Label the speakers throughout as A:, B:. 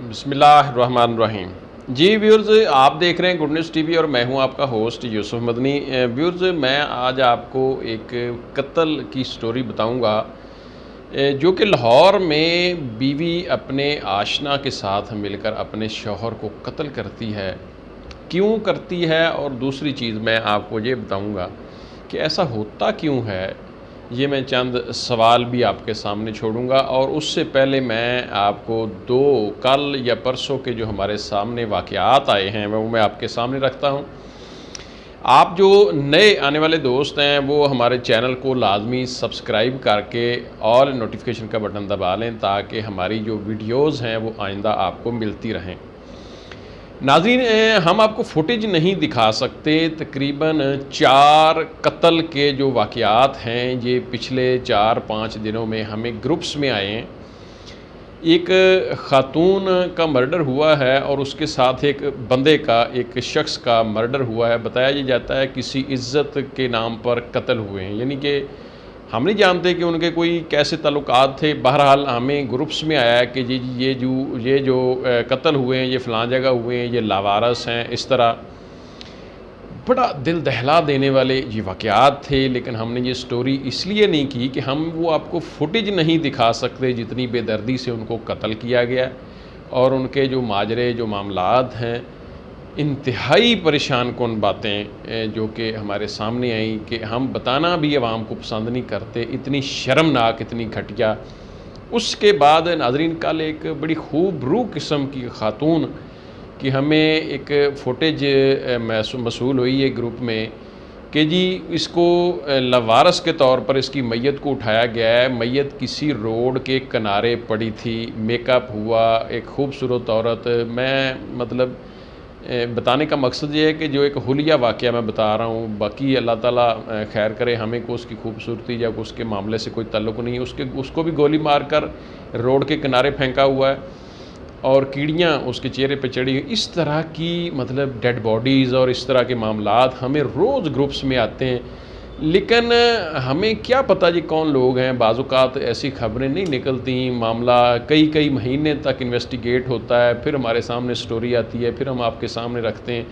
A: बिस्मिल्लाहिर्रहमानिर्रहीम। जी व्यूअर्स, आप देख रहे हैं गुड न्यूज़ टीवी और मैं हूं आपका होस्ट यूसुफ मदनी। व्यूअर्स, मैं आज आपको एक कत्ल की स्टोरी बताऊंगा जो कि लाहौर में बीवी अपने आशना के साथ मिलकर अपने शौहर को कत्ल करती है। क्यों करती है और दूसरी चीज़ मैं आपको ये बताऊंगा कि ऐसा होता क्यों है। ये मैं चंद सवाल भी आपके सामने छोड़ूंगा और उससे पहले मैं आपको दो कल या परसों के जो हमारे सामने वाक़यात आए हैं वो मैं आपके सामने रखता हूँ। आप जो नए आने वाले दोस्त हैं वो हमारे चैनल को लाजमी सब्सक्राइब करके ऑल नोटिफिकेशन का बटन दबा लें ताकि हमारी जो वीडियोज़ हैं वो आइंदा आपको मिलती रहें। नाज़रीन, हम आपको फुटेज नहीं दिखा सकते। तकरीबन 4 कत्ल के जो वाक़यात हैं ये पिछले 4-5 दिनों में हमें ग्रुप्स में आए हैं। एक ख़ातून का मर्डर हुआ है और उसके साथ एक बंदे का, एक शख्स का मर्डर हुआ है। बताया ये जाता है किसी इज़्ज़त के नाम पर कत्ल हुए हैं, यानी कि हम नहीं जानते कि उनके कोई कैसे ताल्लुकात थे। बहरहाल हमें ग्रुप्स में आया कि जी ये जो कत्ल हुए हैं ये फ़लाँ जगह हुए हैं, ये लावारस हैं। इस तरह बड़ा दिल दहला देने वाले ये वाक़यात थे, लेकिन हमने ये स्टोरी इसलिए नहीं की कि हम वो आपको फुटेज नहीं दिखा सकते जितनी बेदर्दी से उनको कत्ल किया गया और उनके जो माजरे, जो मामलात हैं, इंतहाई परेशान कुन बातें जो कि हमारे सामने आई कि हम बताना भी आवाम को पसंद नहीं करते, इतनी शर्मनाक, इतनी घटिया। उसके बाद नाज़रीन, कल एक बड़ी खूब रूह किस्म की ख़ातून कि हमें एक फुटेज मसूल हुई है ग्रुप में कि जी इसको लवारस के तौर पर इसकी मैयत को उठाया गया है। मैयत किसी रोड के किनारे पड़ी थी, मेकअप हुआ, एक खूबसूरत औरत। मैं मतलब बताने का मकसद ये है कि जो एक हुलिया वाक़या मैं बता रहा हूँ, बाकी अल्लाह ताला खैर करे, हमें को उसकी खूबसूरती या उसके मामले से कोई ताल्लुक़ नहीं है। उसको भी गोली मार कर रोड के किनारे फेंका हुआ है और कीड़ियाँ उसके चेहरे पे चढ़ी हुई। इस तरह की मतलब डेड बॉडीज़ और इस तरह के मामलात हमें रोज़ ग्रुप्स में आते हैं, लेकिन हमें क्या पता जी कौन लोग हैं। बाज़-औक़ात ऐसी खबरें नहीं निकलती, मामला कई महीने तक इन्वेस्टिगेट होता है, फिर हमारे सामने स्टोरी आती है, फिर हम आपके सामने रखते हैं।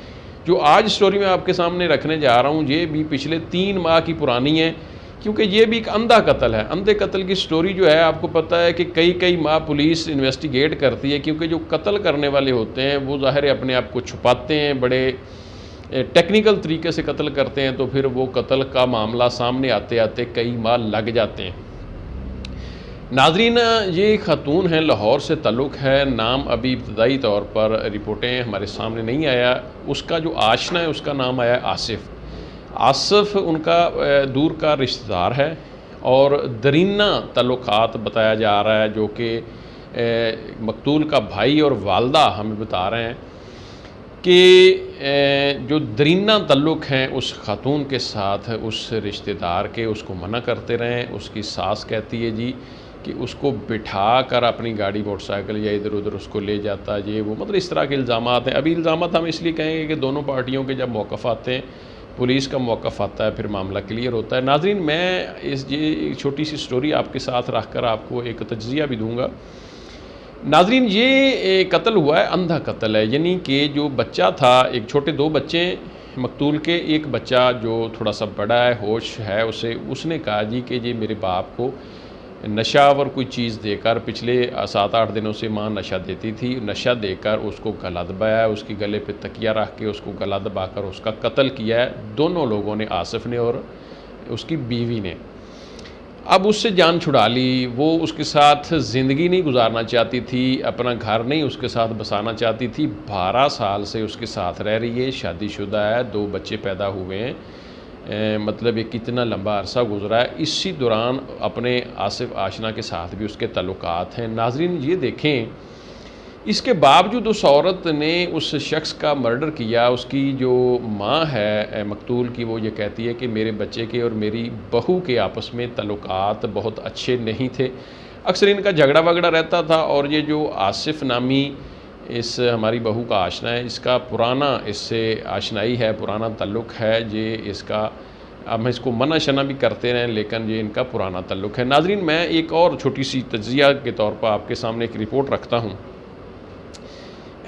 A: जो आज स्टोरी मैं आपके सामने रखने जा रहा हूँ ये भी पिछले 3 माह की पुरानी है, क्योंकि ये भी एक अंधा कत्ल है। अंधे कत्ल की स्टोरी जो है आपको पता है कि कई माह पुलिस इन्वेस्टिगेट करती है, क्योंकि जो कत्ल करने वाले होते हैं वो ज़ाहिर है अपने आप को छुपाते हैं, बड़े टेक्निकल तरीके से कत्ल करते हैं, तो फिर वो कत्ल का मामला सामने आते आते कई माह लग जाते हैं। नाज़रीन, ये खातून है, लाहौर से ताल्लुक़ है। नाम अभी इब्तदाई तौर पर रिपोर्टें हमारे सामने नहीं आया। उसका जो आशना है उसका नाम आया आसिफ़। आसिफ़ उनका दूर का रिश्तेदार है और दरीना ताल्लुकात बताया जा रहा है, जो कि मकतूल का भाई और वालदा हमें बता रहे हैं कि जो दरीना ताल्लुक़ हैं उस खातून के साथ, उस रिश्तेदार के, उसको मना करते रहें। उसकी सास कहती है जी कि उसको बिठा कर अपनी गाड़ी, मोटरसाइकिल या इधर उधर उसको ले जाता, ये वो, मतलब इस तरह के इल्ज़ामात हैं। अभी इल्ज़ामात हम इसलिए कहेंगे कि दोनों पार्टियों के जब मौक़िफ़ आते हैं, पुलिस का मौक़िफ़ आता है, फिर मामला क्लियर होता है। नाज़रीन, मैं ये छोटी सी स्टोरी आपके साथ रख कर आपको एक तज्ज़िया भी दूँगा। नाज़रीन, ये कत्ल हुआ है, अंधा कत्ल है, यानी कि जो बच्चा था, एक छोटे 2 बच्चे मकतूल के, एक बच्चा जो थोड़ा सा बड़ा है, होश है उसे, उसने कहा जी कि जी मेरे बाप को नशावर कोई चीज़ देकर, पिछले 7-8 दिनों से माँ नशा देती थी, नशा देकर उसको गला दबाया है, उसकी गले पे तकिया रख के उसको गला दबाकर उसका कत्ल किया है। दोनों लोगों ने, आसिफ़ ने और उसकी बीवी ने। अब उससे जान छुड़ा ली। वो उसके साथ ज़िंदगी नहीं गुजारना चाहती थी, अपना घर नहीं उसके साथ बसाना चाहती थी। 12 साल से उसके साथ रह रही है, शादीशुदा है, 2 बच्चे पैदा हुए हैं। मतलब एक कितना लंबा अरसा गुजरा है। इसी दौरान अपने आसिफ़ आशना के साथ भी उसके ताल्लुकात हैं। नाज़रीन, ये देखें, इसके बावजूद उस औरत ने उस शख्स का मर्डर किया। उसकी जो माँ है मकतूल की, वो ये कहती है कि मेरे बच्चे के और मेरी बहू के आपस में ताल्लुकात बहुत अच्छे नहीं थे, अक्सर इनका झगड़ा वगड़ा रहता था। और ये जो आसिफ़ नामी इस हमारी बहू का आशना है, इसका पुराना, इससे आशनाई है, पुराना ताल्लुक़ है। ये इसका, अब हम इसको मना शना भी करते रहें, लेकिन ये इनका पुराना ताल्लुक़ है। नाज़रीन, मैं एक और छोटी सी तज्ज़िया के तौर पर आपके सामने एक रिपोर्ट रखता हूँ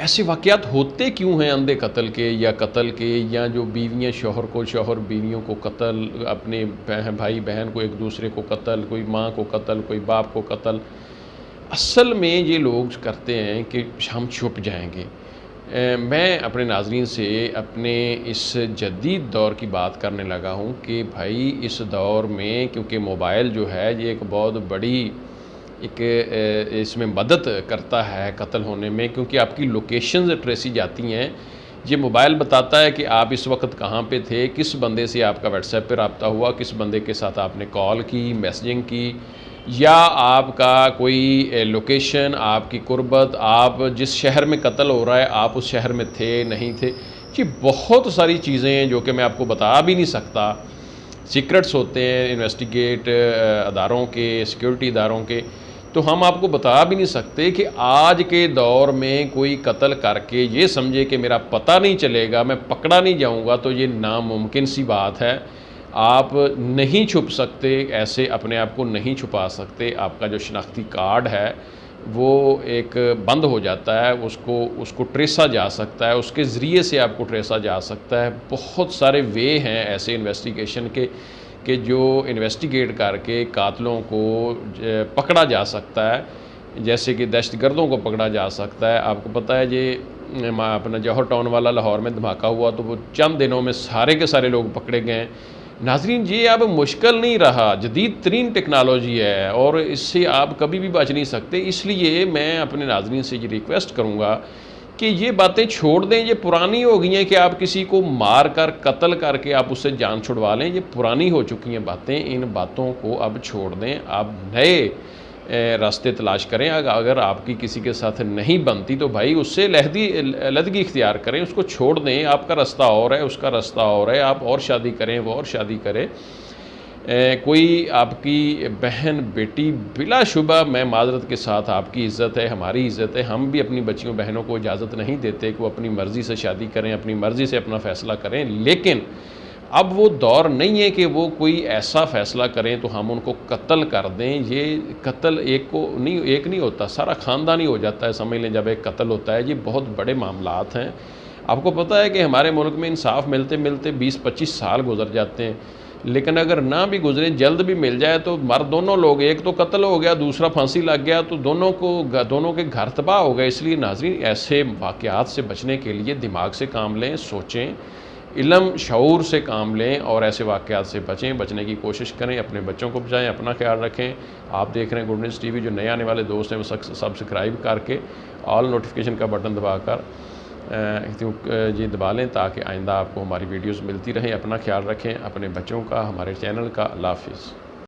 A: ऐसे वाक़यात होते क्यों हैं अंधे कत्ल के, या कत्ल के, या जो बीवियाँ शौहर बीवियों को कत्ल, अपने भाई बहन को एक दूसरे को कत्ल, कोई माँ को कत्ल, कोई बाप को कत्ल। असल में ये लोग करते हैं कि हम छुप जाएंगे। मैं अपने नाज़रीन से अपने इस जदीद दौर की बात करने लगा हूँ कि भाई इस दौर में, क्योंकि मोबाइल जो है ये एक बहुत बड़ी एक इसमें मदद करता है कत्ल होने में, क्योंकि आपकी लोकेशंस ट्रेसी जाती हैं। ये मोबाइल बताता है कि आप इस वक्त कहाँ पे थे, किस बंदे से आपका व्हाट्सएप पे रब्ता हुआ, किस बंदे के साथ आपने कॉल की, मैसेजिंग की, या आपका कोई लोकेशन, आपकी कुर्बत, आप जिस शहर में कत्ल हो रहा है आप उस शहर में थे नहीं थे। जी बहुत सारी चीज़ें हैं जो कि मैं आपको बता भी नहीं सकता, सीक्रेट्स होते हैं इन्वेस्टिगेट अदारों के, सिक्योरिटी इदारों के, तो हम आपको बता भी नहीं सकते कि आज के दौर में कोई कत्ल करके ये समझे कि मेरा पता नहीं चलेगा, मैं पकड़ा नहीं जाऊंगा, तो ये नामुमकिन सी बात है। आप नहीं छुप सकते, ऐसे अपने आप को नहीं छुपा सकते। आपका जो शनाख्ती कार्ड है वो एक बंद हो जाता है, उसको ट्रेसा जा सकता है, उसके ज़रिए से आपको ट्रेसा जा सकता है। बहुत सारे वे हैं ऐसे इन्वेस्टिगेशन के कि जो इन्वेस्टिगेट करके कातलों को पकड़ा जा सकता है, जैसे कि दहशतगर्दों को पकड़ा जा सकता है। आपको पता है ये अपना जौहर टाउन वाला लाहौर में धमाका हुआ तो वो चंद दिनों में सारे के सारे लोग पकड़े गए। नाज़रीन ये अब मुश्किल नहीं रहा, जदीद तरीन टेक्नोलॉजी है और इससे आप कभी भी बच नहीं सकते। इसलिए मैं अपने नाज़रीन से ये रिक्वेस्ट करूँगा कि ये बातें छोड़ दें। ये पुरानी हो गई हैं कि आप किसी को मार कर कत्ल करके आप उससे जान छुड़वा लें, ये पुरानी हो चुकी हैं बातें। इन बातों को अब छोड़ दें, आप नए रास्ते तलाश करें। अगर आपकी किसी के साथ नहीं बनती तो भाई उससे अलहदगी इख्तियार करें, उसको छोड़ दें। आपका रास्ता और है, उसका रास्ता और है, आप और शादी करें, वो और शादी करे। कोई आपकी बहन बेटी, बिलाशुबा मैं माजरत के साथ, आपकी इज़्ज़त है, हमारी इज़्ज़त है, हम भी अपनी बच्चियों बहनों को इजाज़त नहीं देते कि वो अपनी मर्ज़ी से शादी करें, अपनी मर्ज़ी से अपना फ़ैसला करें। लेकिन अब वो दौर नहीं है कि वो कोई ऐसा फ़ैसला करें तो हम उनको कत्ल कर दें। ये कत्ल एक नहीं होता, सारा ख़ानदान ही हो जाता है, समझ लें, जब एक कत्ल होता है। ये बहुत बड़े मामलात हैं। आपको पता है कि हमारे मुल्क में इंसाफ मिलते मिलते 20-25 साल गुजर जाते हैं, लेकिन अगर ना भी गुजरे, जल्द भी मिल जाए तो मर दोनों लोग, एक तो कत्ल हो गया, दूसरा फांसी लग गया, तो दोनों के घर तबाह हो गए। इसलिए नाज़रीन ऐसे वाक़यात से बचने के लिए दिमाग से काम लें, सोचें, इल्म शऊर से काम लें और ऐसे वाक़यात से बचने की कोशिश करें। अपने बच्चों को बचाएं, अपना ख्याल रखें। आप देख रहे हैं गुड न्यूज़ टीवी। जो नए आने वाले दोस्त हैं वो सब्सक्राइब करके ऑल नोटिफिकेशन का बटन दबाकर ये दबा लें ताकि आइंदा आपको हमारी वीडियोस मिलती रहें। अपना ख्याल रखें, अपने बच्चों का, हमारे चैनल का। अल्लाह हाफ़िज़।